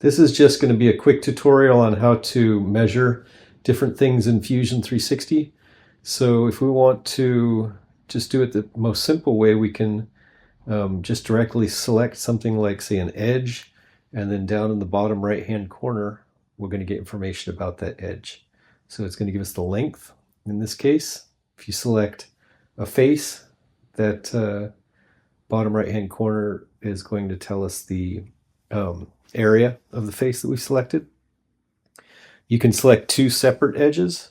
This is just going to be a quick tutorial on how to measure different things in Fusion 360. So if we want to just do it the most simple way, we can just directly select something like, say, an edge, and then down in the bottom right hand corner we're going to get information about that edge. So it's going to give us the length. In this case, if you select a face, that bottom right hand corner is going to tell us the area of the face that we selected. You can select two separate edges.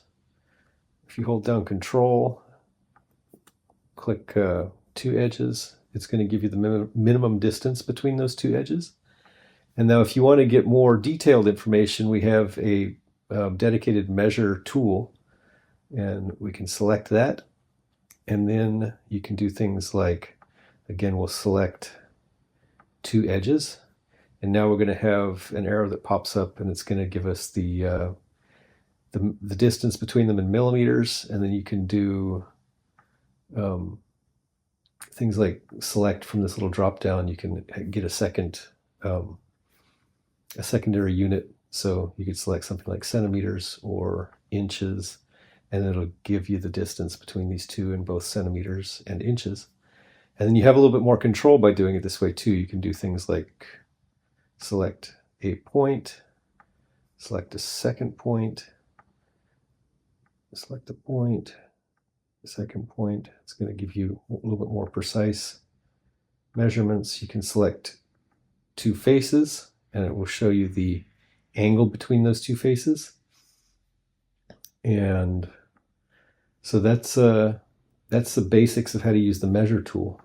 If you hold down Control, click two edges, it's going to give you the minimum distance between those two edges. And now if you want to get more detailed information, we have a dedicated measure tool, and we can select that. And then you can do things like, again, we'll select two edges, and now we're going to have an arrow that pops up, and it's going to give us the distance between them in millimeters. And then you can do things like select from this little drop down. You can get a secondary unit. So you could select something like centimeters or inches, and it'll give you the distance between these two in both centimeters and inches. And then you have a little bit more control by doing it this way too. You can do things like select a point, select a second point, select a point, a second point. It's going to give you a little bit more precise measurements. You can select two faces, and it will show you the angle between those two faces. And so that's the basics of how to use the measure tool.